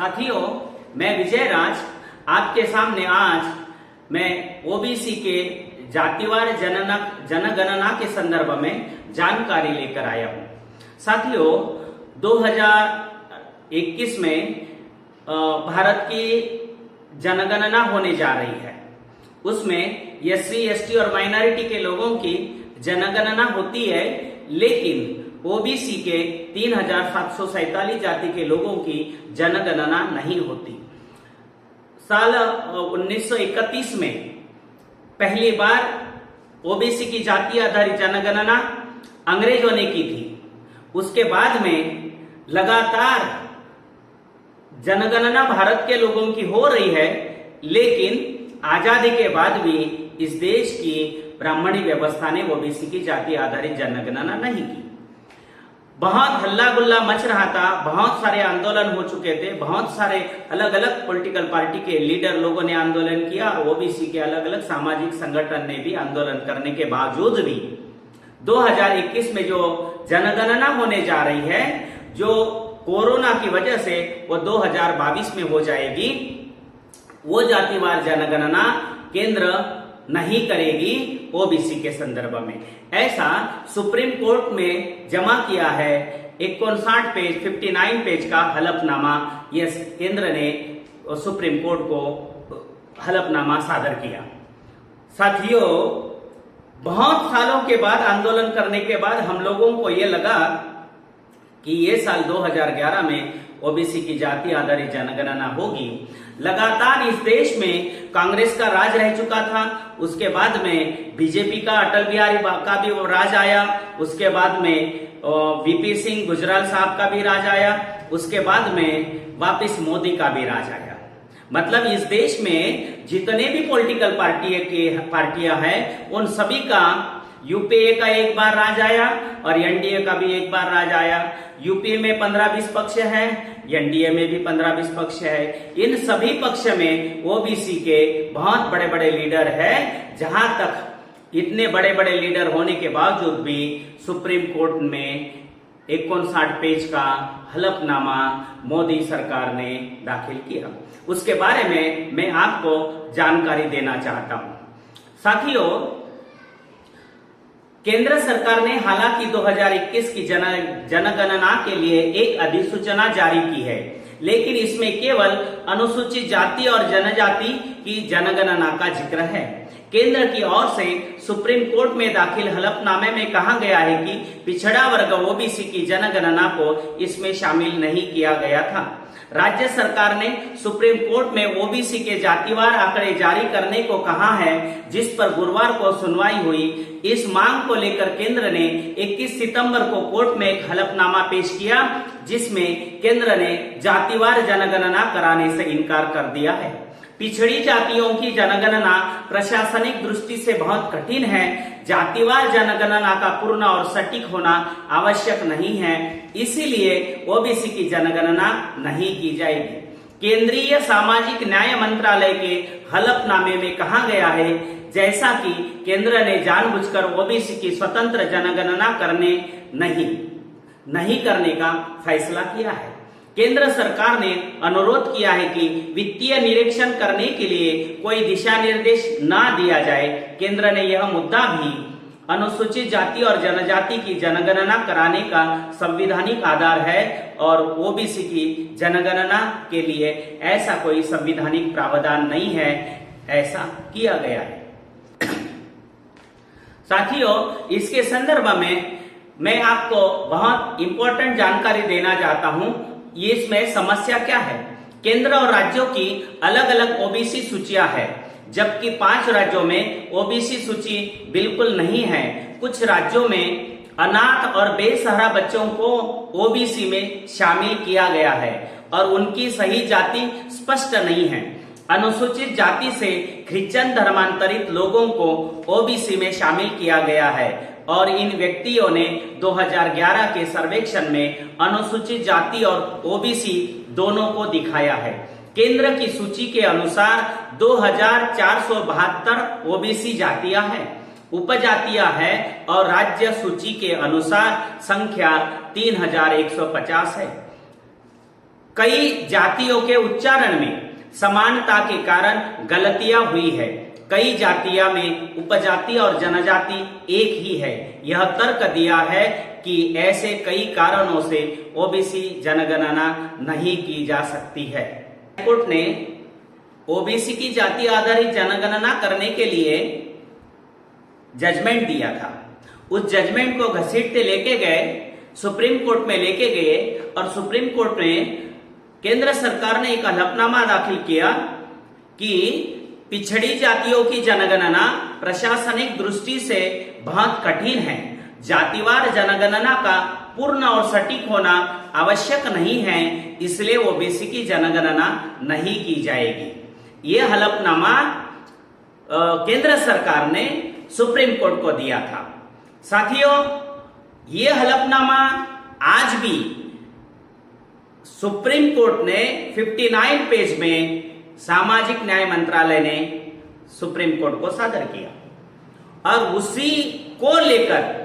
साथियों, मैं विजय राज आपके सामने आज मैं ओबीसी के जातिवार जनगणना के संदर्भ में जानकारी लेकर आया हूं। साथियों, 2021 में भारत की जनगणना होने जा रही है। उसमें एससी, एसटी और माइनॉरिटी के लोगों की जनगणना होती है, लेकिन ओबीसी के 3747 जाति के लोगों की जनगणना नहीं होती। साल 1931 में पहली बार ओबीसी की जाति आधारित जनगणना अंग्रेजों ने की थी। उसके बाद में लगातार जनगणना भारत के लोगों की हो रही है, लेकिन आजादी के बाद भी इस देश की ब्राह्मणी व्यवस्था ने ओबीसी की जाति आधारित जनगणना नहीं की। बहुत हल्ला गुल्ला मच रहा था, बहुत सारे आंदोलन हो चुके थे, बहुत सारे अलग अलग पॉलिटिकल पार्टी के लीडर लोगों ने आंदोलन किया, ओबीसी के अलग अलग सामाजिक संगठन ने भी आंदोलन करने के बावजूद भी 2021 में जो जनगणना होने जा रही है, जो कोरोना की वजह से वो 2022 में हो जाएगी, वो जातिवार जनगणना केंद्र नहीं करेगी ओबीसी के संदर्भ में। ऐसा सुप्रीम कोर्ट में जमा किया है 59 पेज का हलफनामा। यस, केंद्र ने सुप्रीम कोर्ट को हलफनामा सादर किया। साथियों, बहुत सालों के बाद आंदोलन करने के बाद हम लोगों को यह लगा कि ये साल 2011 में ओबीसी की जाति आधारित जनगणना होगी। लगातार इस देश में कांग्रेस का राज रह चुका था, उसके बाद में बीजेपी का अटल बिहारी का भी राज आया, उसके बाद में वीपी सिंह गुजराल साहब का भी राज आया, उसके बाद में वापस मोदी का भी राज आया। मतलब इस देश में जितने भी पॉलिटिकल पार्टियां हैं, उन सभी का यूपीए का एक बार राज आया और एनडीए का भी एक बार राज आया। यूपीए में 15-20 पक्ष है, एनडीए में भी 15-20 पक्ष है। इन सभी पक्ष में ओबीसी के बहुत बड़े बड़े लीडर हैं। जहां तक इतने बड़े बड़े लीडर होने के बावजूद भी सुप्रीम कोर्ट में 59 पेज का हलफनामा मोदी सरकार ने दाखिल किया। उसके बारे में मैं आपको जानकारी देना चाहता हूं। साथियों, केंद्र सरकार ने हालांकि 2021 की जनगणना के लिए एक अधिसूचना जारी की है, लेकिन इसमें केवल अनुसूचित जाति और जनजाति की जनगणना का जिक्र है। केंद्र की ओर से सुप्रीम कोर्ट में दाखिल हलफनामे में कहा गया है कि पिछड़ा वर्ग ओबीसी की जनगणना को इसमें शामिल नहीं किया गया था। राज्य सरकार ने सुप्रीम कोर्ट में ओबीसी के जातिवार आंकड़े जारी करने को कहा है, जिस पर गुरुवार को सुनवाई हुई। इस मांग को लेकर केंद्र ने 21 सितंबर को कोर्ट में एक हलफनामा पेश किया, जिसमें केंद्र ने जातिवार जनगणना कराने से इनकार कर दिया है। पिछड़ी जातियों की जनगणना प्रशासनिक दृष्टि से बहुत कठिन है। जातिवार जनगणना का पूर्ण और सटीक होना आवश्यक नहीं है, इसीलिए ओबीसी की जनगणना नहीं की जाएगी। केंद्रीय सामाजिक न्याय मंत्रालय के हलफनामे में कहा गया है, जैसा कि केंद्र ने जानबूझकर ओबीसी की स्वतंत्र जनगणना नहीं करने का फैसला किया है। केंद्र सरकार ने अनुरोध किया है कि वित्तीय निरीक्षण करने के लिए कोई दिशा निर्देश ना दिया जाए। केंद्र ने यह मुद्दा भी अनुसूचित जाति और जनजाति की जनगणना कराने का संवैधानिक आधार है और ओबीसी की जनगणना के लिए ऐसा कोई संवैधानिक प्रावधान नहीं है, ऐसा किया गया है। साथियों, इसके संदर्भ में मैं आपको बहुत इंपॉर्टेंट जानकारी देना चाहता हूं। इसमें समस्या क्या है? केंद्र और राज्यों की अलग अलग ओबीसी सूचियां है, जबकि 5 राज्यों में ओबीसी सूची बिल्कुल नहीं है। कुछ राज्यों में अनाथ और बेसहारा बच्चों को ओबीसी में शामिल किया गया है और उनकी सही जाति स्पष्ट नहीं है। अनुसूचित जाति से क्रिश्चियन धर्मांतरित लोगों को ओबीसी में शामिल किया गया है और इन व्यक्तियों ने 2011 के सर्वेक्षण में अनुसूचित जाति और ओबीसी दोनों को दिखाया है। केंद्र की सूची के अनुसार 2472 ओबीसी जातियां हैं, उपजातियां हैं और राज्य सूची के अनुसार संख्या 3150 है। कई जातियों के उच्चारण में समानता के कारण गलतियां हुई है। कई जातियां में उपजाति और जनजाति एक ही है। यह तर्क दिया है कि ऐसे कई कारणों से ओबीसी जनगणना नहीं की जा सकती है। हाईकोर्ट ने ओबीसी की जाति आधारित जनगणना करने के लिए जजमेंट दिया था। उस जजमेंट को घसीटते लेके गए, सुप्रीम कोर्ट में लेके गए और सुप्रीम कोर्ट में केंद्र सरकार ने एक हलफनामा दाखिल किया कि पिछड़ी जातियों की जनगणना प्रशासनिक दृष्टि से बहुत कठिन है। जातिवार जनगणना का पूर्ण और सटीक होना आवश्यक नहीं है, इसलिए ओबीसी की जनगणना नहीं की जाएगी। ये हलफनामा केंद्र सरकार ने सुप्रीम कोर्ट को दिया था। साथियों, ये हलफनामा आज भी सुप्रीम कोर्ट ने 59 पेज में सामाजिक न्याय मंत्रालय ने सुप्रीम कोर्ट को सादर किया और उसी को लेकर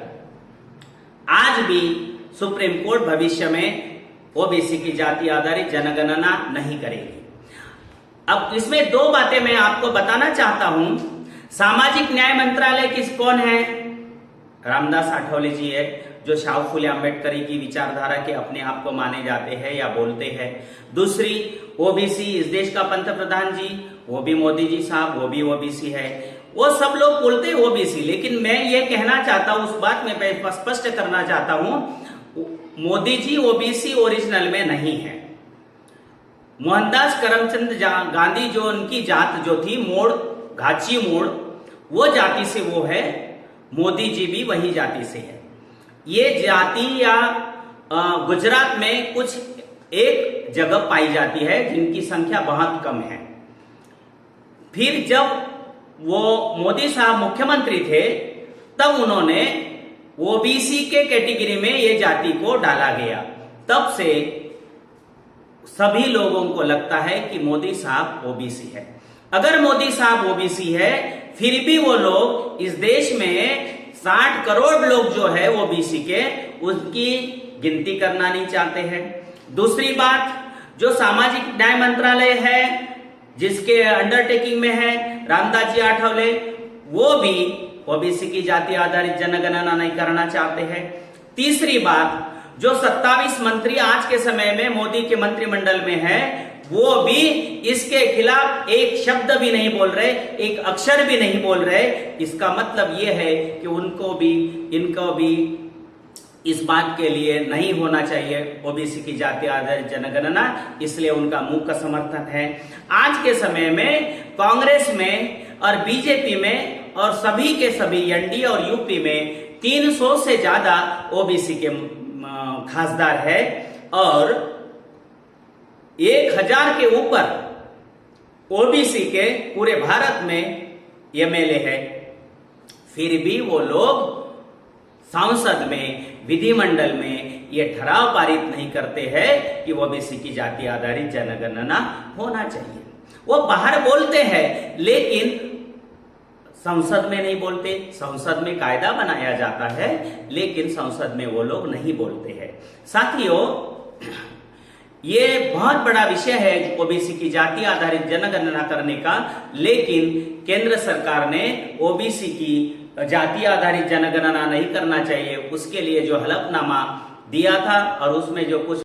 आज भी सुप्रीम कोर्ट भविष्य में ओबीसी की जाति आधारित जनगणना नहीं करेगी। अब इसमें दो बातें मैं आपको बताना चाहता हूं। सामाजिक न्याय मंत्रालय कौन है? रामदास आठवले जी है, जो शाहू फुले अम्बेडकर की विचारधारा के अपने आप को माने जाते हैं या बोलते हैं। दूसरी ओबीसी, इस देश का पंत प्रधान जी, वो भी मोदी जी साहब, वो भी ओबीसी है। वो सब लोग बोलते हैं ओबीसी, लेकिन मैं ये कहना चाहता हूं, उस बात में स्पष्ट करना चाहता हूं, मोदी जी ओबीसी ओरिजिनल में नहीं है। मोहनदास करमचंद गांधी जो उनकी जात जो थी मोड़, घाची मोड़, वो जाति से वो है। मोदी जी भी वही जाति से है। ये जाति या गुजरात में कुछ एक जगह पाई जाती है जिनकी संख्या बहुत कम है। फिर जब वो मोदी साहब मुख्यमंत्री थे तब उन्होंने ओबीसी के कैटेगरी में ये जाति को डाला गया। तब से सभी लोगों को लगता है कि मोदी साहब ओबीसी है। अगर मोदी साहब ओबीसी है, फिर भी वो लोग इस देश में 60 करोड़ लोग जो है ओबीसी के, उसकी गिनती करना नहीं चाहते हैं। दूसरी बात, जो सामाजिक न्याय मंत्रालय है जिसके अंडरटेकिंग में है रामदास जी आठवले, वो भी ओबीसी की जाति आधारित जनगणना नहीं करना चाहते हैं। तीसरी बात, जो 27 मंत्री आज के समय में मोदी के मंत्रिमंडल में है, वो भी इसके खिलाफ एक शब्द भी नहीं बोल रहे, एक अक्षर भी नहीं बोल रहे। इसका मतलब ये है कि इनको भी इस बात के लिए नहीं होना चाहिए ओबीसी की जाति आधारित जनगणना, इसलिए उनका मूक समर्थन है। आज के समय में कांग्रेस में और बीजेपी में और सभी के सभी एनडीए और यूपी में 300 से ज्यादा ओबीसी के खासदार है और 1000 के ऊपर ओबीसी के पूरे भारत में एमएलए है। फिर भी वो लोग संसद में, विधिमंडल में ये ठराव पारित नहीं करते हैं कि ओबीसी की जाति आधारित जनगणना होना चाहिए। वो बाहर बोलते हैं लेकिन संसद में नहीं बोलते। संसद में कायदा बनाया जाता है लेकिन संसद में वो लोग नहीं बोलते हैं। साथियों, ये बहुत बड़ा विषय है ओबीसी की जाति आधारित जनगणना करने का, लेकिन केंद्र सरकार ने ओबीसी की जाति आधारित जनगणना नहीं करना चाहिए उसके लिए जो हलफनामा दिया था और उसमें जो कुछ